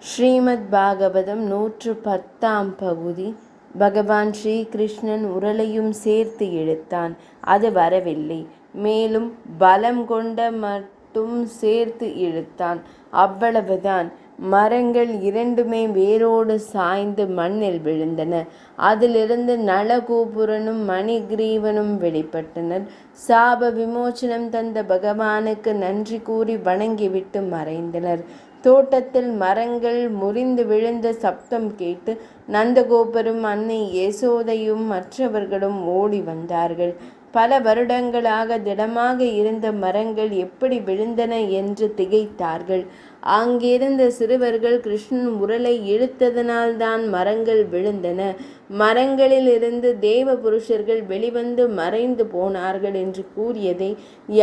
ஸ்ரீமத் பாகவதம் 110ஆம் பகுதி. பகவான் ஸ்ரீகிருஷ்ணன் உரலையும் சேர்த்து இழுத்தான். அது வரவில்லை. மேலும் பலம் கொண்ட மட்டும் சேர்த்து இழுத்தான். அவ்வளவுதான். மரங்கள் இரண்டுமே வேரோடு சாய்ந்து மண்ணில் விழுந்தன. அதிலிருந்து நளகோபுரனும் மணிகிரீவனும் வெளிப்பட்டனர். சாப விமோச்சனம் தந்த பகவானுக்கு நன்றி கூறி வணங்கிவிட்டு மறைந்தனர். தோட்டத்தில் மரங்கள் முறிந்து விழுந்த சப்தம் கேட்டு நந்தகோபரும் அன்னை யசோதையும் மற்றவர்களும் ஓடி வந்தார்கள். பல வருடங்களாக திடமாக இருந்த மரங்கள் எப்படி விழுந்தன என்று திகைத்தார்கள். அங்கிருந்த சிறுவர்கள் கிருஷ்ணன் உரலை இழுத்ததனால்தான் மரங்கள் விழுந்தன, மரங்களில் இருந்து தேவ புருஷர்கள் வெளிவந்து மறைந்து போனார்கள் என்று கூறியதை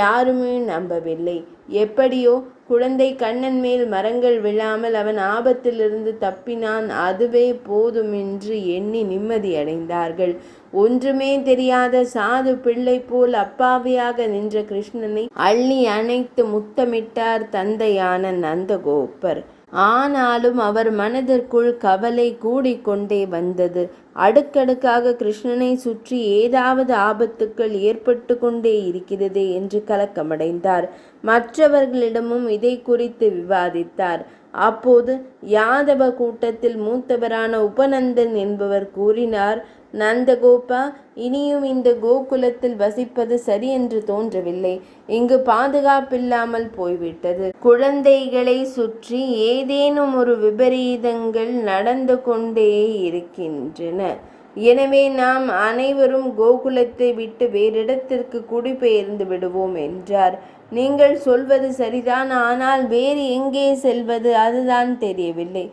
யாருமே நம்பவில்லை. எப்படியோ குழந்தை கண்ணன் மேல் மரங்கள் விழாமல் அவன் ஆபத்திலிருந்து தப்பினான், அதுவே போதும் என்று எண்ணி நிம்மதியடைந்தார்கள். ஒன்றுமே தெரியாத சாது பிள்ளை போல் அப்பாவியாக நின்ற கிருஷ்ணனை அள்ளி அணைத்து முத்தமிட்டார் தந்தையான நந்தகோபர். ஆனாலும் அவர் மனதிற்குள் கவலை கூடிக்கொண்டே வந்தது. அடுக்கடுக்காக கிருஷ்ணனை சுற்றி ஏதாவது ஆபத்துக்கள் ஏற்பட்டு கொண்டே இருக்கிறது என்று கலக்கமடைந்தார். மற்றவர்களிடமும் இதை குறித்து விவாதித்தார். அப்போது யாதவ கூட்டத்தில் மூத்தவரான உபநந்தன் என்பவர் கூறினார், நந்தகோபா, இனியும் இந்த கோகுலத்தில் வசிப்பது சரியென்று தோன்றவில்லை. இங்கு பாதுகாப்பில்லாமல் போய்விட்டது. குழந்தைகளை சுற்றி ஏதேனும் ஒரு விபரீதங்கள் நடந்து கொண்டே இருக்கின்றன. எனவே நாம் அனைவரும் கோகுலத்தை விட்டு வேறிடத்திற்கு குடிபெயர்ந்து விடுவோம் என்றார். நீங்கள் சொல்வது சரிதான், ஆனால் வேறு எங்கே செல்வது, அதுதான் தெரியவில்லை.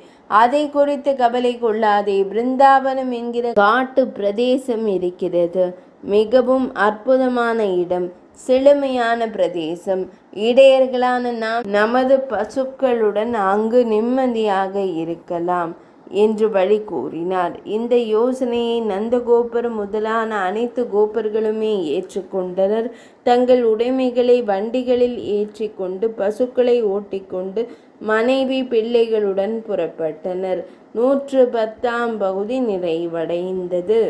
அதை குறித்து கவலை கொள்ளாதே. பிருந்தாவனம் என்கிற காட்டு பிரதேசம் இருக்கிறது. மிகவும் அற்புதமான இடம், செழுமையான பிரதேசம். இடையர்களான நாம் நமது பசுக்களுடன் அங்கு நிம்மதியாக இருக்கலாம் என்று வழி கூறினார். இந்த யோசனையை நந்தகோபர் முதலான அனைத்து கோபர்களுமே ஏற்றுக்கொண்டனர். தங்கள் உடைமைகளை வண்டிகளில் ஏற்றி கொண்டு பசுக்களை ஓட்டிக்கொண்டு மனைவி பிள்ளைகளுடன் புறப்பட்டனர். 110ஆம் பகுதி நிறைவடைந்தது.